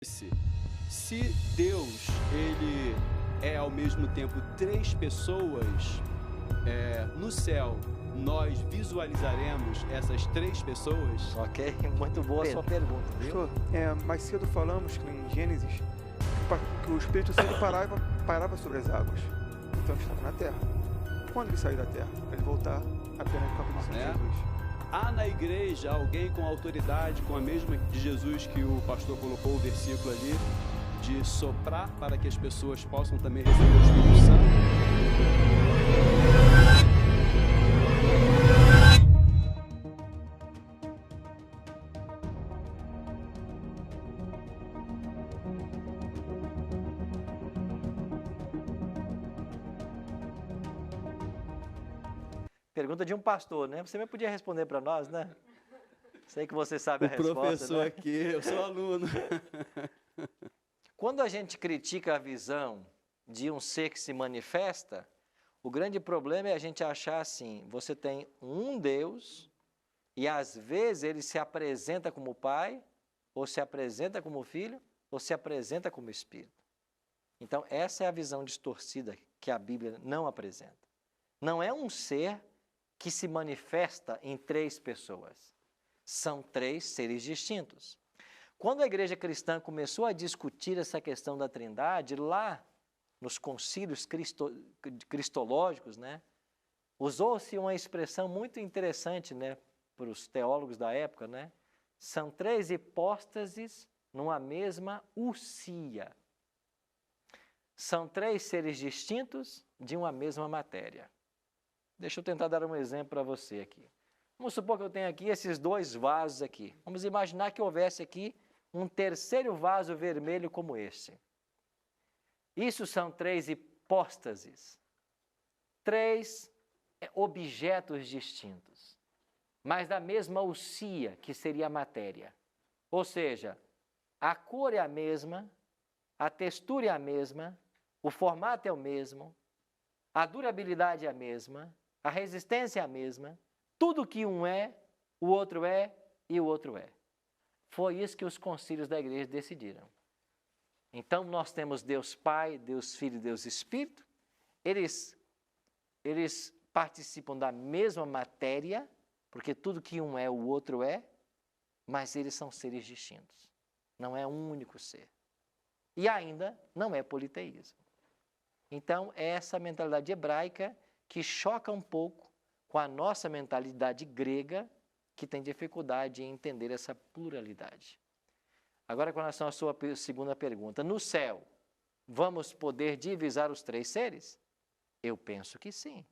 Se Deus, ele é ao mesmo tempo três pessoas, no céu, nós visualizaremos essas três pessoas? Ok, muito boa a sua pergunta, viu? Pastor, mais cedo falamos que em Gênesis que o Espírito Santo parava sobre as águas. Então ele estava na terra. Quando ele saiu da terra? Para ele voltar apenas no campo de Jesus. Há na igreja alguém com autoridade, com a mesma de Jesus que o pastor colocou o versículo ali, de soprar para que as pessoas possam também receber o Espírito Santo? Pergunta de um pastor, né? Você me podia responder para nós, né? Sei que você sabe a resposta, O professor, né? aqui, eu sou aluno. Quando a gente critica a visão de um ser que se manifesta, o grande problema é a gente achar assim, você tem um Deus e às vezes ele se apresenta como Pai, ou se apresenta como Filho, ou se apresenta como Espírito. Então essa é a visão distorcida que a Bíblia não apresenta. Não é um ser que se manifesta em três pessoas. São três seres distintos. Quando a igreja cristã começou a discutir essa questão da Trindade, lá nos concílios cristológicos, né, usou-se uma expressão muito interessante, né, para os teólogos da época, né? São três hipóstases numa mesma ousia. São três seres distintos de uma mesma matéria. Deixa eu tentar dar um exemplo para você aqui. Vamos supor que eu tenho aqui esses dois vasos aqui. Vamos imaginar que houvesse aqui um terceiro vaso vermelho como este. Isso são três hipóstases. Três objetos distintos, mas da mesma ousia, que seria a matéria. Ou seja, a cor é a mesma, a textura é a mesma, o formato é o mesmo, a durabilidade é a mesma, a resistência é a mesma, tudo que um é, o outro é e o outro é. Foi isso que os concílios da igreja decidiram. Então, nós temos Deus Pai, Deus Filho e Deus Espírito. Eles participam da mesma matéria, porque tudo que um é, o outro é, mas eles são seres distintos. Não é um único ser. E ainda não é politeísmo. Então, é essa mentalidade hebraica que choca um pouco com a nossa mentalidade grega, que tem dificuldade em entender essa pluralidade. Agora, com relação à sua segunda pergunta, no céu, vamos poder divisar os três seres? Eu penso que sim.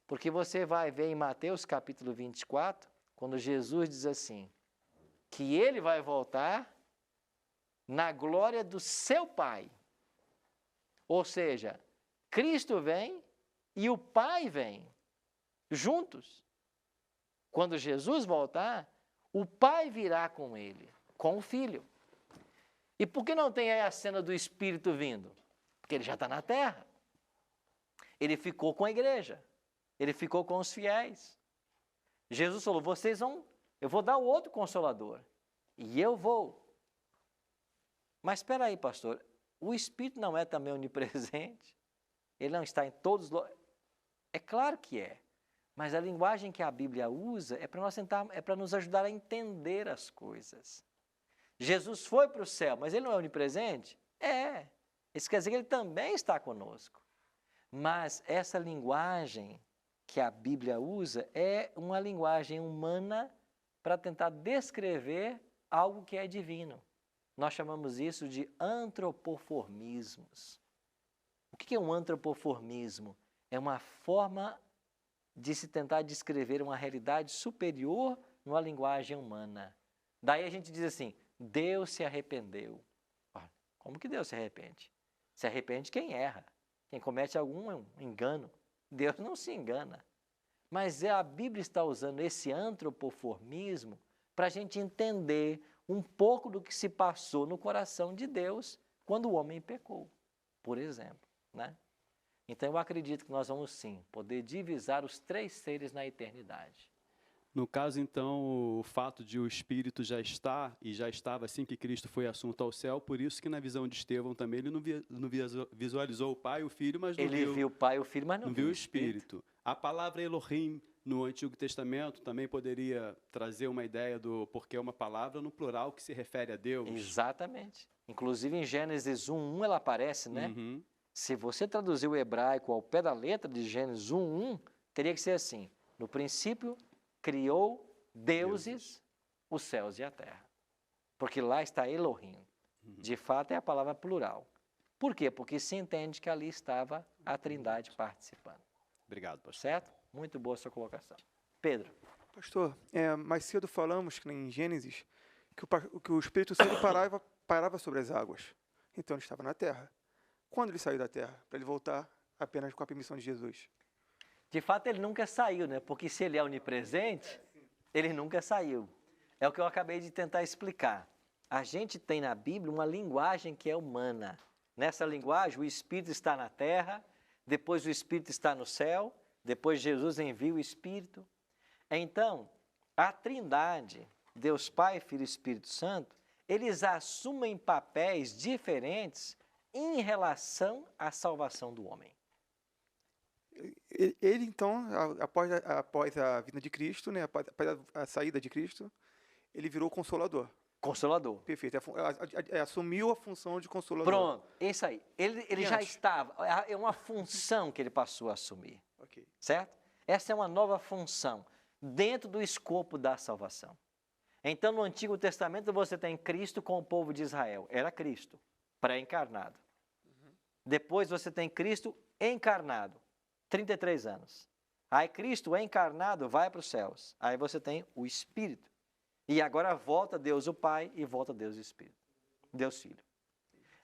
Porque você vai ver em Mateus capítulo 24, quando Jesus diz assim, que ele vai voltar na glória do seu Pai. Ou seja, Cristo vem e o Pai vem, juntos. Quando Jesus voltar, o Pai virá com ele, com o Filho. E por que não tem aí a cena do Espírito vindo? Porque ele já está na terra. Ele ficou com a igreja. Ele ficou com os fiéis. Jesus falou, eu vou dar o outro Consolador. E eu vou. Mas espera aí, pastor, o Espírito não é também onipresente? Ele não está em todos os lugares? É claro que é. Mas a linguagem que a Bíblia usa é para nos ajudar a entender as coisas. Jesus foi para o céu, mas ele não é onipresente? É. Isso quer dizer que ele também está conosco. Mas essa linguagem que a Bíblia usa é uma linguagem humana para tentar descrever algo que é divino. Nós chamamos isso de antropoformismos. O que é um antropoformismo? É uma forma de se tentar descrever uma realidade superior numa linguagem humana. Daí a gente diz assim, Deus se arrependeu. Como que Deus se arrepende? Se arrepende quem erra, quem comete algum engano. Deus não se engana. Mas a Bíblia está usando esse antropoformismo para a gente entender um pouco do que se passou no coração de Deus quando o homem pecou, por exemplo, né? Então, eu acredito que nós vamos, sim, poder divisar os três seres na eternidade. No caso, então, o fato de o Espírito já estar e já estava assim que Cristo foi assunto ao céu, por isso que na visão de Estevão também ele não visualizou o Pai e o Filho, mas não Ele viu o Pai e o Filho, mas não viu o Espírito. A palavra Elohim no Antigo Testamento também poderia trazer uma ideia do porque é uma palavra no plural que se refere a Deus. Exatamente. Inclusive em Gênesis 1:1 ela aparece, né? Uhum. Se você traduzir o hebraico ao pé da letra de Gênesis 1:1, teria que ser assim: no princípio criou deuses os céus e a terra. Porque lá está Elohim. De fato é a palavra plural. Por quê? Porque se entende que ali estava a Trindade participando. Obrigado, pastor. Certo? Muito boa sua colocação. Pedro. Pastor, mais cedo falamos que em Gênesis que o Espírito Santo parava sobre as águas. Então ele estava na terra. Quando ele saiu da terra? Para ele voltar apenas com a permissão de Jesus. De fato, ele nunca saiu, né? Porque se ele é onipresente, ele nunca saiu. É o que eu acabei de tentar explicar. A gente tem na Bíblia uma linguagem que é humana. Nessa linguagem, o Espírito está na terra, depois o Espírito está no céu, depois Jesus envia o Espírito. Então, a Trindade, Deus Pai, Filho e Espírito Santo, eles assumem papéis diferentes em relação à salvação do homem. Ele então, após a vinda de Cristo, né, após a saída de Cristo, ele virou Consolador. Consolador. Perfeito. Assumiu a função de Consolador. Pronto, isso aí. Ele já estava, é uma função que ele passou a assumir. Ok. Certo? Essa é uma nova função dentro do escopo da salvação. Então, no Antigo Testamento, você tem Cristo com o povo de Israel. Era Cristo, pré-encarnado. Depois você tem Cristo encarnado, 33 anos. Aí Cristo encarnado vai para os céus. Aí você tem o Espírito. E agora volta Deus o Pai e volta Deus o Espírito. Deus Filho.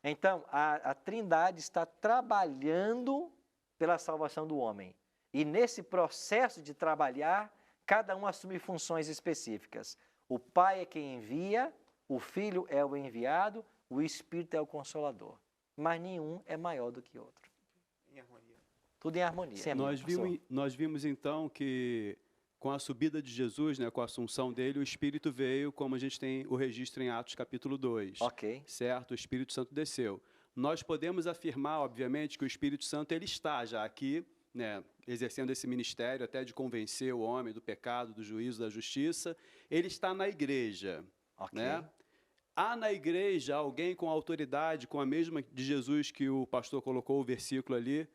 Então, a Trindade está trabalhando pela salvação do homem. E nesse processo de trabalhar, cada um assume funções específicas. O Pai é quem envia, o Filho é o enviado, o Espírito é o Consolador. Mas nenhum é maior do que outro. Em harmonia. Tudo em harmonia. Sim, Nós vimos então que com a subida de Jesus, né, com a assunção dele, o Espírito veio, como a gente tem o registro em Atos capítulo 2. Ok. Certo? O Espírito Santo desceu. Nós podemos afirmar, obviamente, que o Espírito Santo ele está já aqui, né, exercendo esse ministério até de convencer o homem do pecado, do juízo, da justiça. Ele está na igreja. Ok. Né? Há na igreja alguém com autoridade, com a mesma de Jesus que o pastor colocou o versículo ali,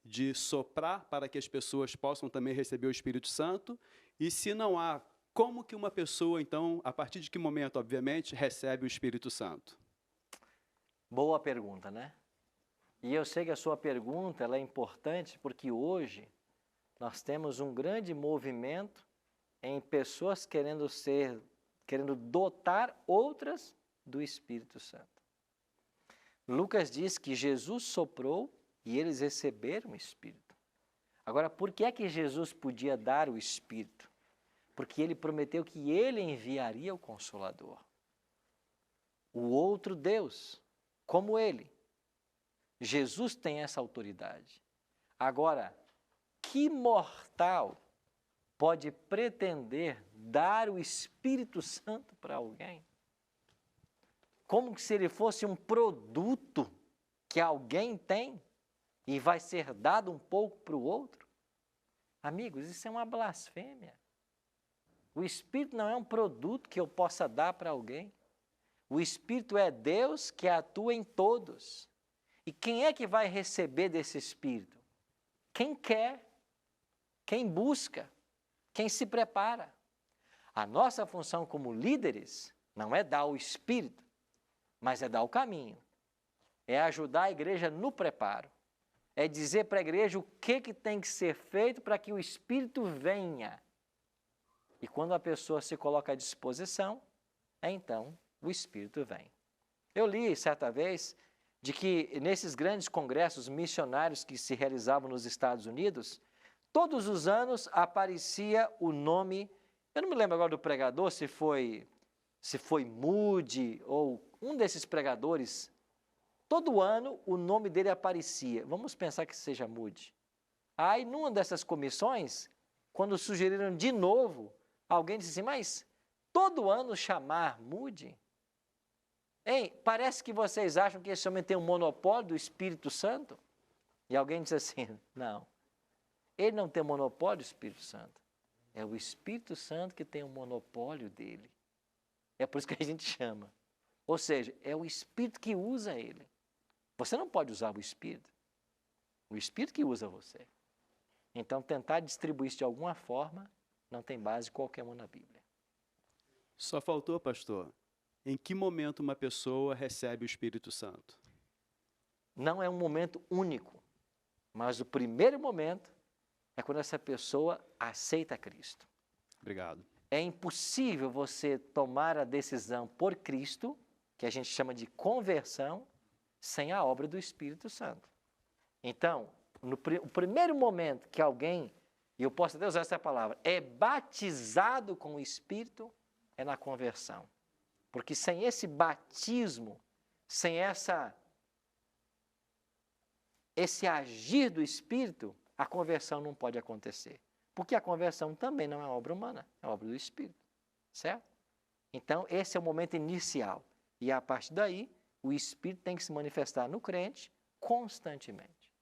de soprar para que as pessoas possam também receber o Espírito Santo? E se não há, como que uma pessoa, então, a partir de que momento, obviamente, recebe o Espírito Santo? Boa pergunta, né? E eu sei que a sua pergunta ela é importante porque hoje nós temos um grande movimento em pessoas querendo dotar outras do Espírito Santo. Lucas diz que Jesus soprou e eles receberam o Espírito. Agora, por que é que Jesus podia dar o Espírito? Porque ele prometeu que ele enviaria o Consolador. O outro Deus, como ele. Jesus tem essa autoridade. Agora, que mortal pode pretender dar o Espírito Santo para alguém? Como se ele fosse um produto que alguém tem e vai ser dado um pouco para o outro? Amigos, isso é uma blasfêmia. O Espírito não é um produto que eu possa dar para alguém. O Espírito é Deus que atua em todos. E quem é que vai receber desse Espírito? Quem quer, quem busca, quem se prepara. A nossa função como líderes não é dar o Espírito, mas é dar o caminho. É ajudar a igreja no preparo. É dizer para a igreja o que tem que ser feito para que o Espírito venha. E quando a pessoa se coloca à disposição, então o Espírito vem. Eu li certa vez de que nesses grandes congressos missionários que se realizavam nos Estados Unidos, todos os anos aparecia o nome, eu não me lembro agora do pregador, se foi Moody ou um desses pregadores, todo ano o nome dele aparecia. Vamos pensar que seja Moody. Aí, numa dessas comissões, quando sugeriram de novo, Alguém disse assim, mas todo ano chamar Moody? Hein, parece que vocês acham que esse homem tem um monopólio do Espírito Santo? E alguém diz assim, não, ele não tem monopólio do Espírito Santo. É o Espírito Santo que tem o monopólio dele. É por isso que a gente chama. Ou seja, é o Espírito que usa ele. Você não pode usar o Espírito. O Espírito que usa você. Então, tentar distribuir isso de alguma forma não tem base qualquer uma na Bíblia. Só faltou, pastor, em que momento uma pessoa recebe o Espírito Santo? Não é um momento único, mas o primeiro momento é quando essa pessoa aceita Cristo. Obrigado. É impossível você tomar a decisão por Cristo, que a gente chama de conversão, sem a obra do Espírito Santo. Então, o primeiro momento que alguém, e eu posso até usar essa palavra, é batizado com o Espírito, é na conversão. Porque sem esse batismo, sem esse agir do Espírito, a conversão não pode acontecer. Porque a conversão também não é obra humana, é obra do Espírito. Certo? Então, esse é o momento inicial. E a partir daí, o Espírito tem que se manifestar no crente constantemente.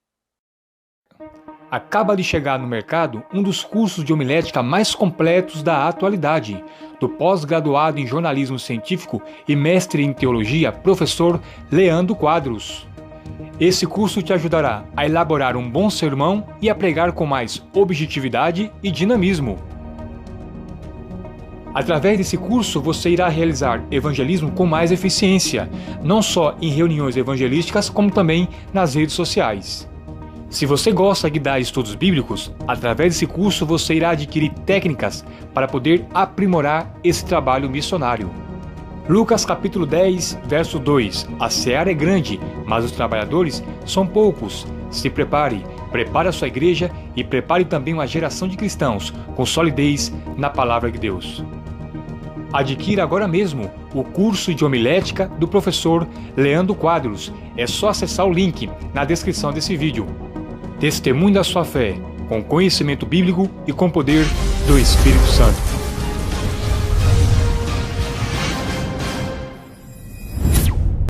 Acaba de chegar no mercado um dos cursos de homilética mais completos da atualidade, do pós-graduado em jornalismo científico e mestre em teologia, professor Leandro Quadros. Esse curso te ajudará a elaborar um bom sermão e a pregar com mais objetividade e dinamismo. Através desse curso, você irá realizar evangelismo com mais eficiência, não só em reuniões evangelísticas, como também nas redes sociais. Se você gosta de dar estudos bíblicos, através desse curso você irá adquirir técnicas para poder aprimorar esse trabalho missionário. Lucas capítulo 10, verso 2. A seara é grande, mas os trabalhadores são poucos. Se prepare a sua igreja e prepare também uma geração de cristãos com solidez na palavra de Deus. Adquira agora mesmo o curso de homilética do professor Leandro Quadros. É só acessar o link na descrição desse vídeo. Testemunhe da sua fé, com conhecimento bíblico e com poder do Espírito Santo.